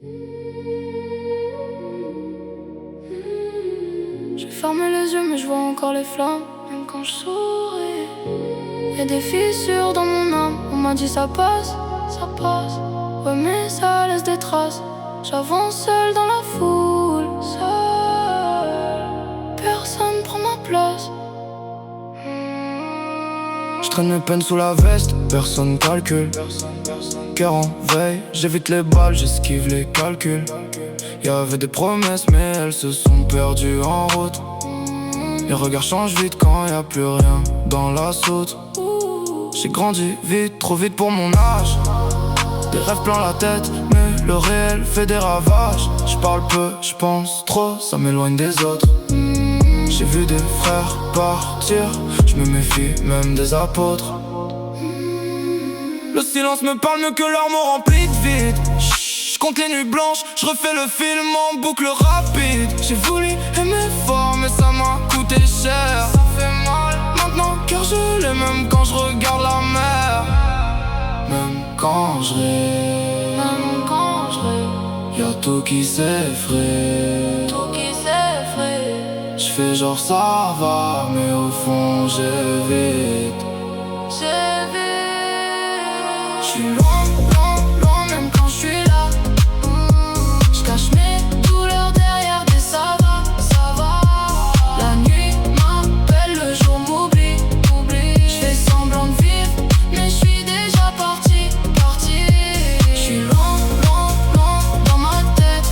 J'ai fermé les yeux mais je vois encore les flammes, même quand je souris. Y'a des fissures dans mon âme, on m'a dit ça passe, ça passe. Ouais mais ça laisse des traces, j'avance seul dans la foule, seul. Personne prend ma place. Je traîne mes peines sous la veste, personne calcule. Cœur en veille, j'évite les balles, j'esquive les calculs. Y'avait des promesses mais elles se sont perdues en route. Les regards changent vite quand y'a plus rien dans la soute. J'ai grandi vite, trop vite pour mon âge. Des rêves plein la tête, mais le réel fait des ravages. Je parle peu, je pense trop, ça m'éloigne des autres. J'ai vu des frères partir, je me méfie même des apôtres. Le silence me parle mieux que leurs mots remplis de vide. Je compte les nuits blanches, je refais le film en boucle rapide. J'ai voulu aimer fort mais ça m'a coûté cher. Ça fait mal, maintenant cœur gelé même quand je regarde la mer. Même quand je rêve, Même quand je rêve, y'a tout qui s'effraie. tout qui s'effraie. Je fais genre ça va mais au fond j'évite. J'suis loin, loin, loin même quand j'suis là. J'cache mes douleurs derrière des ça va. La nuit m'appelle, le jour m'oublie. J'fais semblant de vivre, mais j'suis déjà parti. J'suis loin, loin, loin dans ma tête.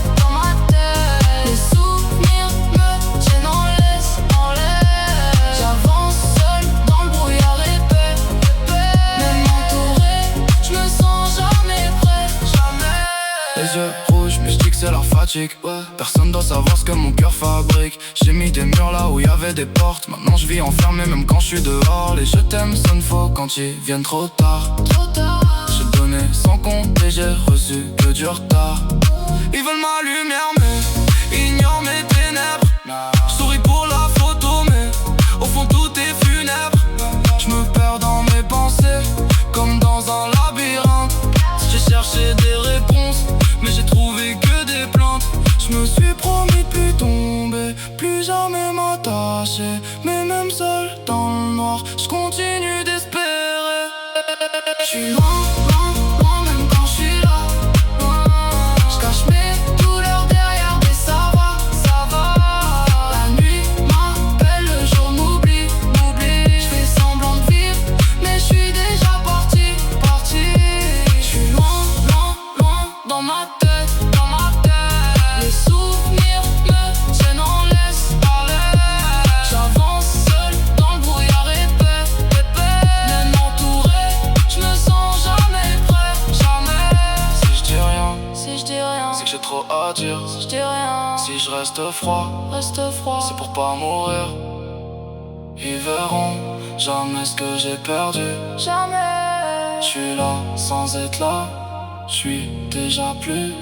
Les souvenirs me tiennent en laisse. J'avance seul dans le brouillard épais. Même entouré, j'me sens jamais prêt. Les yeux rouges, mais je dis que c'est leur fatigue. Personne doit savoir ce que mon cœur fabrique. J'ai mis des murs là où y'avait des portes. Maintenant je vis enfermé même quand je suis dehors. Les je t'aime sonnent faux quand ils viennent trop tard. J'ai donné sans compter, j'ai reçu que du retard. Ils veulent ma lumière mais ignorent mes ténèbres. Je souris pour la photo mais au fond tout est funèbre. Je me perds dans mes pensées comme dans un labyrinthe. J'ai cherché des réponses mais j'ai trouvé que des plaintes. Je me suis promis de plus tomber, plus jamais m'attacher. Mais même seul dans le noir, je continue d'espérer. J'suis loin, loin, loin même quand j'suis là. J'cache mes douleurs derrière des ça va. La nuit m'appelle, le jour m'oublie. J'fais semblant de vivre, mais j'suis déjà parti. J'suis loin, loin, loin dans ma tête. Les souvenirs me tiennent en laisse. J'avance seul dans le brouillard épais. Même entouré, j'me sens jamais prêt. Si je dis rien, Si je dis rien, c'est que j'ai trop à dire. si je dis rien, Si je reste froid, reste froid. c'est pour pas mourir. Ils verront jamais ce que j'ai perdu. Jamais. Je suis là sans être là, je suis déjà plus.